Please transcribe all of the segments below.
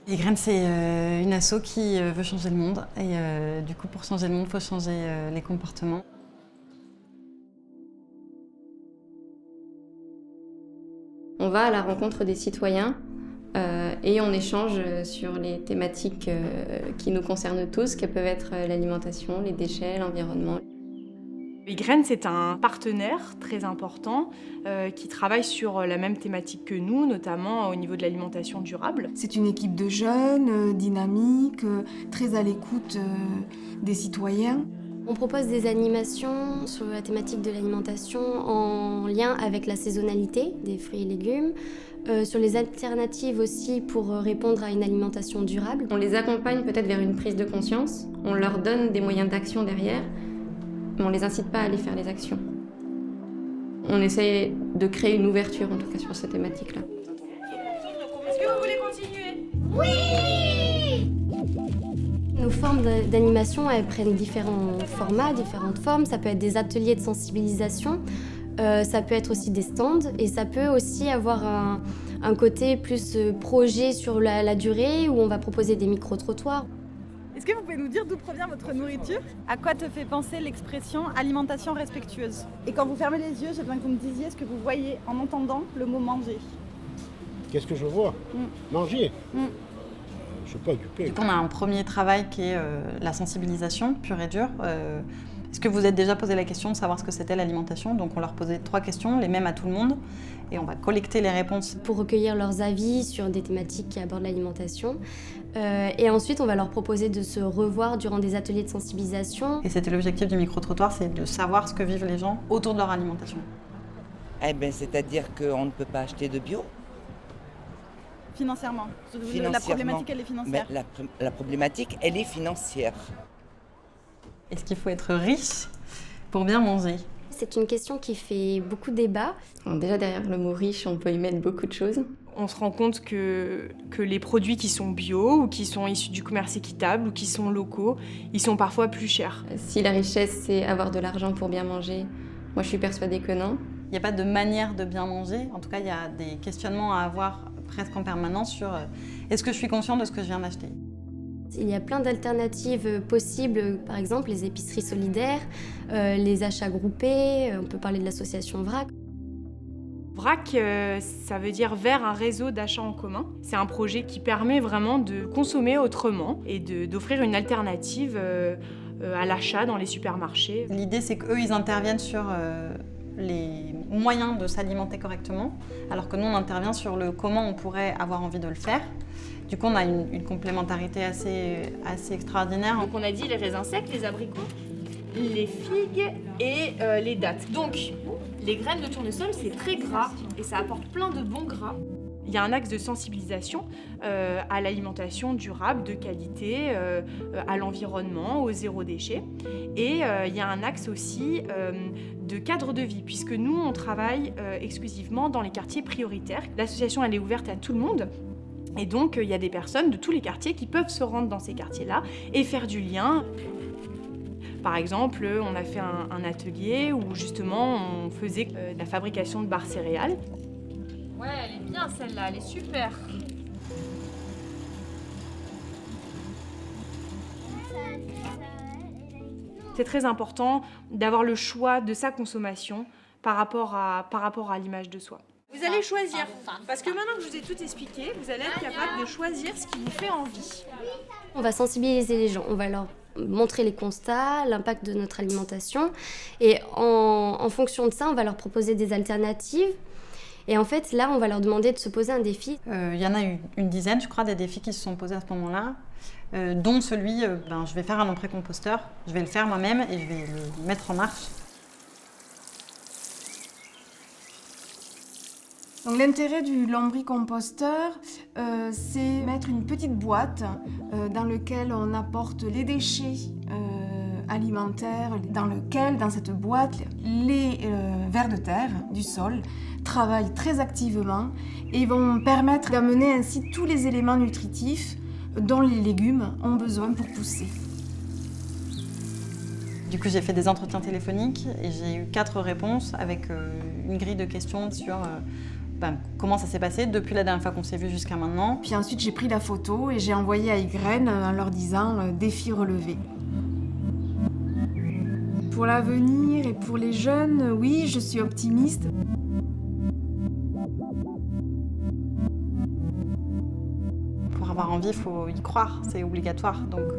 Les graines, c'est une asso qui veut changer le monde. Et du coup, pour changer le monde, il faut changer les comportements. On va à la rencontre des citoyens et on échange sur les thématiques qui nous concernent tous, qui peuvent être l'alimentation, les déchets, l'environnement. Les Graines, c'est un partenaire très important qui travaille sur la même thématique que nous, notamment au niveau de l'alimentation durable. C'est une équipe de jeunes, dynamique, très à l'écoute des citoyens. On propose des animations sur la thématique de l'alimentation en lien avec la saisonnalité des fruits et légumes, sur les alternatives aussi pour répondre à une alimentation durable. On les accompagne peut-être vers une prise de conscience, on leur donne des moyens d'action derrière, mais on ne les incite pas à aller faire les actions. On essaie de créer une ouverture en tout cas sur cette thématique-là. Est-ce que vous voulez continuer ? Nos formes d'animation, elles prennent différents formats, différentes formes. Ça peut être des ateliers de sensibilisation, ça peut être aussi des stands et ça peut aussi avoir un côté plus projet sur la durée où on va proposer des micro-trottoirs. Est-ce que vous pouvez nous dire d'où provient votre nourriture ? À quoi te fait penser l'expression alimentation respectueuse ? Et quand vous fermez les yeux, j'ai besoin que vous me disiez ce que vous voyez en entendant le mot manger. Qu'est-ce que je vois ? Manger. Je suis pas occupé. Du coup, on a un premier travail qui est la sensibilisation pure et dure. Est-ce que vous vous êtes déjà posé la question de savoir ce que c'était l'alimentation ? Donc on leur posait 3 questions, les mêmes à tout le monde, et on va collecter les réponses. Pour recueillir leurs avis sur des thématiques qui abordent l'alimentation. Et ensuite, on va leur proposer de se revoir durant des ateliers de sensibilisation. Et c'était l'objectif du micro-trottoir, c'est de savoir ce que vivent les gens autour de leur alimentation. Eh bien, c'est-à-dire qu'on ne peut pas acheter de bio. Financièrement. La problématique, elle est financière. Mais la problématique, elle est financière. Est-ce qu'il faut être riche pour bien manger ? C'est une question qui fait beaucoup débat. Alors déjà derrière le mot riche, on peut y mettre beaucoup de choses. On se rend compte que les produits qui sont bio ou qui sont issus du commerce équitable ou qui sont locaux, ils sont parfois plus chers. Si la richesse, c'est avoir de l'argent pour bien manger, moi je suis persuadée que non. Il n'y a pas de manière de bien manger. En tout cas, il y a des questionnements à avoir presque en permanence sur est-ce que je suis consciente de ce que je viens d'acheter ? Il y a plein d'alternatives possibles, par exemple les épiceries solidaires, les achats groupés, on peut parler de l'association VRAC. VRAC, ça veut dire vers un réseau d'achats en commun. C'est un projet qui permet vraiment de consommer autrement et d'offrir une alternative à l'achat dans les supermarchés. L'idée, c'est qu'eux, ils interviennent sur les moyens de s'alimenter correctement, alors que nous, on intervient sur le comment on pourrait avoir envie de le faire. Du coup, on a une complémentarité assez extraordinaire. Donc on a dit les raisins secs, les abricots, les figues et les dattes. Donc, les graines de tournesol, c'est très gras et ça apporte plein de bons gras. Il y a un axe de sensibilisation à l'alimentation durable, de qualité, à l'environnement, au zéro déchet. Et il y a un axe aussi de cadre de vie, puisque nous, on travaille exclusivement dans les quartiers prioritaires. L'association, elle est ouverte à tout le monde. Et donc, il y a des personnes de tous les quartiers qui peuvent se rendre dans ces quartiers-là et faire du lien. Par exemple, on a fait un atelier où justement on faisait de la fabrication de barres céréales. Ouais, elle est bien celle-là, elle est super. C'est très important d'avoir le choix de sa consommation par rapport à l'image de soi. Vous allez choisir, parce que maintenant que je vous ai tout expliqué, vous allez être capable de choisir ce qui vous fait envie. On va sensibiliser les gens, on va leur montrer les constats, l'impact de notre alimentation et en fonction de ça, on va leur proposer des alternatives. Et en fait, là, on va leur demander de se poser un défi. Il y en a eu une dizaine, je crois, des défis qui se sont posés à ce moment-là, dont celui, je vais faire un lombricomposteur, je vais le faire moi-même et je vais le mettre en marche. Donc l'intérêt du lombricomposteur, c'est mettre une petite boîte dans laquelle on apporte les déchets alimentaires, dans cette boîte, les vers de terre du sol travaillent très activement et vont permettre d'amener ainsi tous les éléments nutritifs dont les légumes ont besoin pour pousser. Du coup, j'ai fait des entretiens téléphoniques et j'ai eu 4 réponses avec une grille de questions sur comment ça s'est passé depuis la dernière fois qu'on s'est vu jusqu'à maintenant. Puis ensuite, j'ai pris la photo et j'ai envoyé à Ygraine en leur disant défi relevé. Pour l'avenir et pour les jeunes, oui, je suis optimiste. Pour avoir envie, il faut y croire, c'est obligatoire. Donc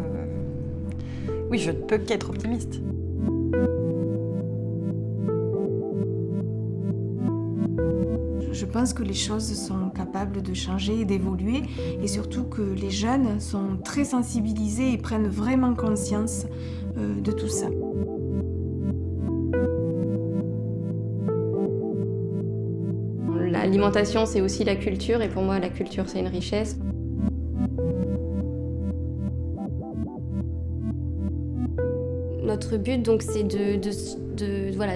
oui, je ne peux qu'être optimiste. Je pense que les choses sont capables de changer et d'évoluer et surtout que les jeunes sont très sensibilisés et prennent vraiment conscience de tout ça. L'alimentation, c'est aussi la culture et pour moi, la culture, c'est une richesse. Notre but, donc, c'est de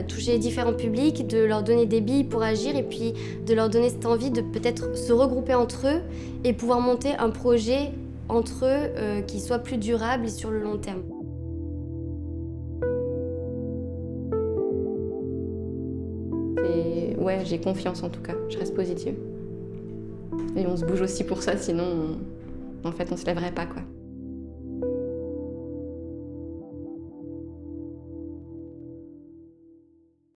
toucher différents publics, de leur donner des billes pour agir et puis de leur donner cette envie de peut-être se regrouper entre eux et pouvoir monter un projet entre eux qui soit plus durable et sur le long terme. Et ouais, j'ai confiance en tout cas, je reste positive. Et on se bouge aussi pour ça, sinon en fait on se lèverait pas quoi.